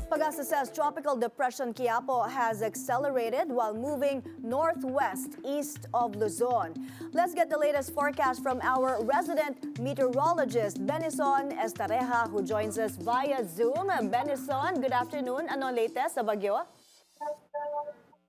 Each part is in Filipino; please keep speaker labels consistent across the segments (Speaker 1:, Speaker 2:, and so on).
Speaker 1: Pag-asa says Tropical Depression Quiapo has accelerated while moving northwest east of Luzon. Let's get the latest forecast from our resident meteorologist, Benison Estareja, who joins us via Zoom. Benison, good afternoon. Ano latest sa bagyo?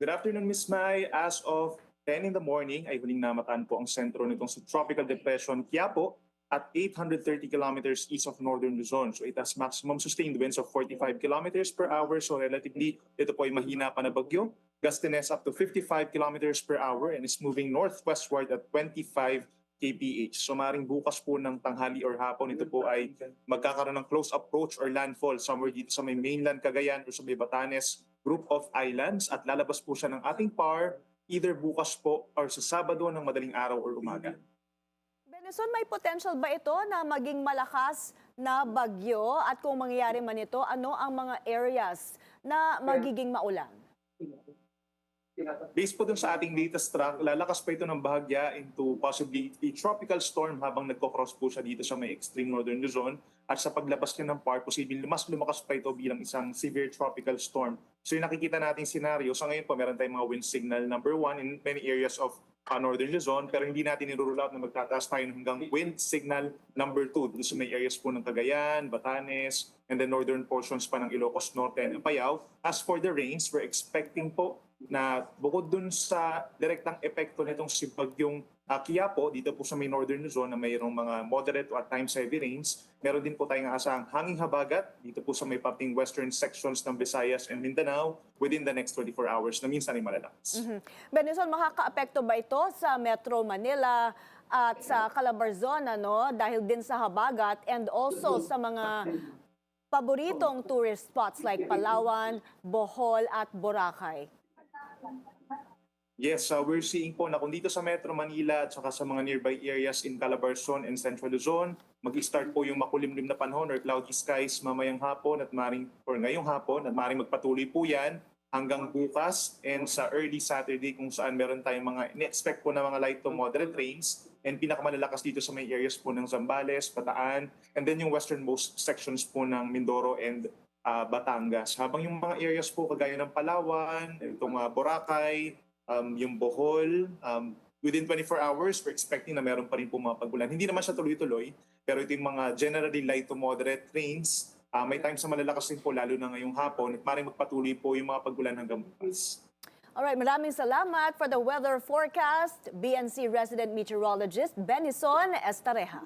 Speaker 2: Good afternoon, Miss Mai. As of 10 in the morning ay huling namataan po ang sentro nitong si Tropical Depression Quiapo at 830 kilometers east of northern Luzon. So it has maximum sustained winds of 45 kilometers per hour. So relatively, ito po ay mahina pa na bagyo. Gustiness up to 55 kilometers per hour and is moving northwestward at 25 kph. So maring bukas po ng tanghali or hapon, ito po ay magkakaroon ng close approach or landfall somewhere dito sa may mainland Cagayan or sa may Batanes group of islands at lalabas po siya ng ating PAR either bukas po or sa Sabado ng madaling araw or umaga.
Speaker 1: Benison, may potential ba ito na maging malakas na bagyo? At kung mangyayari man ito, ano ang mga areas na magiging maulan?
Speaker 2: Based po dun sa ating latest track, lalakas pa ito ng bahagya into possibly a tropical storm habang nagko-cross po siya dito sa may extreme northern Luzon. At sa paglabas niya ng PAR, posibleng mas lumakas pa ito bilang isang severe tropical storm. So yung nakikita nating scenario, sa ngayon po meron tayong mga wind signal number 1 in many areas of northern Luzon, pero hindi natin nirurule out na magtataas tayo hanggang wind signal number 2 dito sa may areas po ng Cagayan, Batanes, and the northern portions pa ng Ilocos Norte and Apayao. As for the rains, we're expecting po na bukod dun sa direktang epekto nitong si Bagyong Quiapo, dito po sa may northern Luzon na mayroong mga moderate to at times heavy rains, meron din po tayong asahang hanging habagat dito po sa may parting western sections ng Visayas and Mindanao within the next 24 hours na minsan ay malalakas.
Speaker 1: Benison, makaka-apekto ba ito sa Metro Manila at sa Calabarzon, ano? Dahil din sa habagat and also sa mga paboritong tourist spots like Palawan, Bohol at Boracay?
Speaker 2: Yes, we're seeing po na kung dito sa Metro Manila at saka sa mga nearby areas in Calabarzon and Central Luzon, mag-start po yung makulimlim na panahon or cloudy skies mamayang hapon at ngayong hapon at maring magpatuloy po yan hanggang bukas and sa early Saturday kung saan meron tayong mga in-expect po na mga light to moderate rains and pinakamalalakas dito sa may areas po ng Zambales, Bataan, and then yung westernmost sections po ng Mindoro and Batangas. Habang yung mga areas po kagaya ng Palawan, itong Boracay, yung Bohol, within 24 hours, we're expecting na meron pa rin po mga pag-ulan. Hindi naman siya tuloy-tuloy, pero ito yung mga generally light to moderate rains. May times na malalakas din po, lalo na ngayong hapon, at maring magpatuloy po yung mga pag-ulan hanggang bukas.
Speaker 1: Alright, maraming salamat for the weather forecast, BNC resident meteorologist Benison Estareja.